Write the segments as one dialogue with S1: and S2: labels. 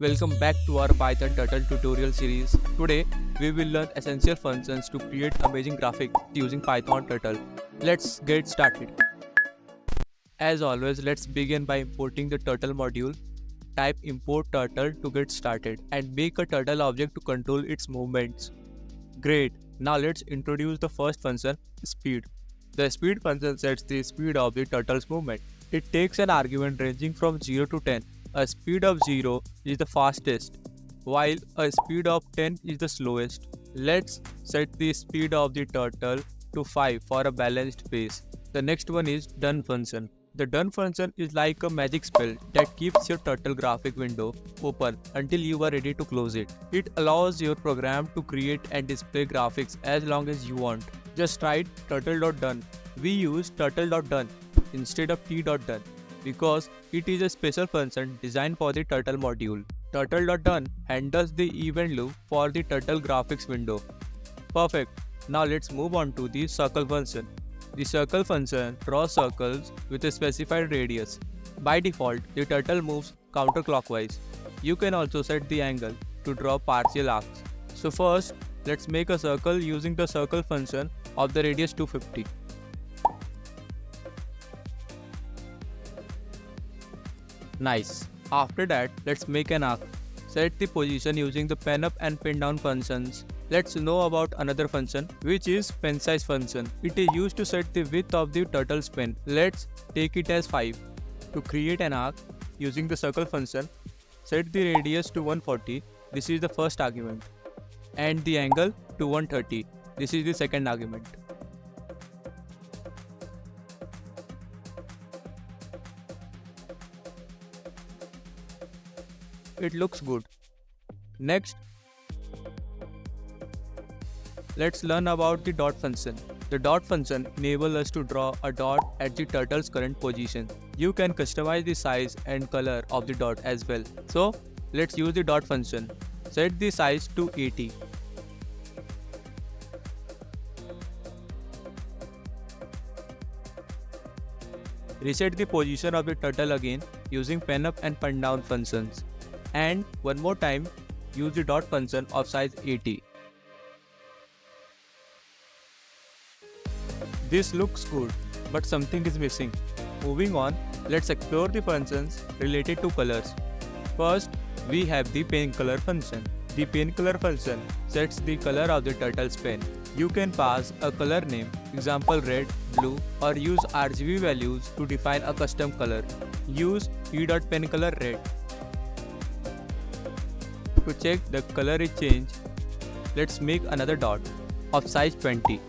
S1: Welcome back to our Python Turtle tutorial series. Today, we will learn essential functions to create amazing graphics using Python Turtle. Let's get started. As always, let's begin by importing the Turtle module. Type import turtle to get started and make a turtle object to control its movements. Great. Now let's introduce the first function, speed. The speed function sets the speed of the turtle's movement. It takes an argument ranging from 0 to 10. A speed of 0 is the fastest, while a speed of 10 is the slowest. Let's set the speed of the turtle to 5 for a balanced pace. The next one is done function. The done function is like a magic spell that keeps your turtle graphic window open until you are ready to close it. It allows your program to create and display graphics as long as you want. Just write turtle.done. We use turtle.done instead of t.done because it is a special function designed for the turtle module. Turtle.done handles the event loop for the turtle graphics window. Perfect. Now let's move on to the circle function. The circle function draws circles with a specified radius. By default, the turtle moves counterclockwise. You can also set the angle to draw partial arcs. So first, let's make a circle using the circle function of the radius 250. Nice. After that, let's make an arc. Set the position using the pen up and pen down functions. Let's know about another function, which is pen size function. It is used to set the width of the turtle's pen. Let's take it as 5. To create an arc, using the circle function, set the radius to 140. This is the first argument. And the angle to 130. This is the second argument. It looks good. Next, let's learn about the dot function. The dot function enables us to draw a dot at the turtle's current position. You can customize the size and color of the dot as well. So, let's use the dot function. Set the size to 80. Reset the position of the turtle again using pen up and pen down functions. And one more time, use the dot function of size 80. This looks good, but something is missing. Moving on, let's explore the functions related to colors. First, we have the pen color function. The pen color function sets the color of the turtle's pen. You can pass a color name, example red, blue, or use RGB values to define a custom color. Use p.penColorRed. To check the color is changed, let's make another dot of size 20.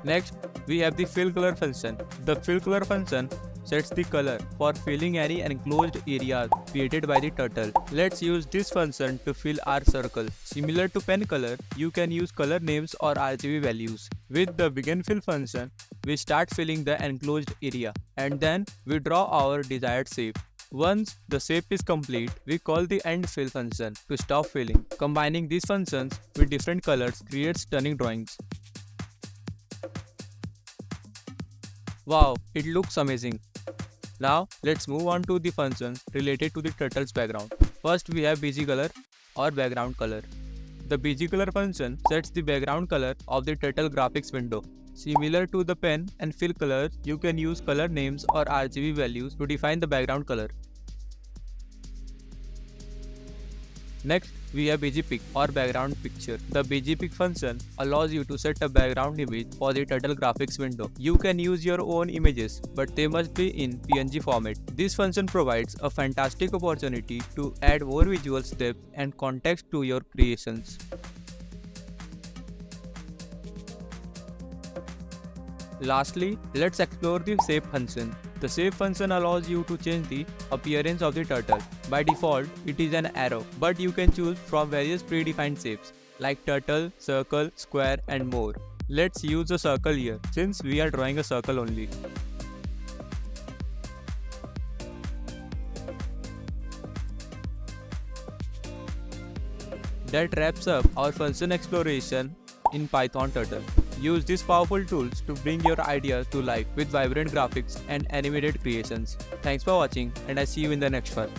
S1: Next, we have the fill color function. The fill color function sets the color for filling any enclosed area created by the turtle. Let's use this function to fill our circle. Similar to pen color, you can use color names or RGB values. With the begin fill function, we start filling the enclosed area and then we draw our desired shape. Once the shape is complete, we call the end fill function to stop filling. Combining these functions with different colors creates stunning drawings. Wow, it looks amazing. Now, let's move on to the functions related to the turtle's background. First, we have bgcolor or background color. The bgcolor function sets the background color of the turtle graphics window. Similar to the pen and fill colors, you can use color names or RGB values to define the background color. Next, we have bgpic or background picture. The bgpic function allows you to set a background image for the turtle graphics window. You can use your own images, but they must be in PNG format. This function provides a fantastic opportunity to add more visual depth and context to your creations. Lastly, let's explore the shape function. The shape function allows you to change the appearance of the turtle. By default, it is an arrow, but you can choose from various predefined shapes like turtle, circle, square, and more. Let's use a circle here since we are drawing a circle only. That wraps up our function exploration in Python Turtle. Use these powerful tools to bring your ideas to life with vibrant graphics and animated creations. Thanks for watching, and I see you in the next one.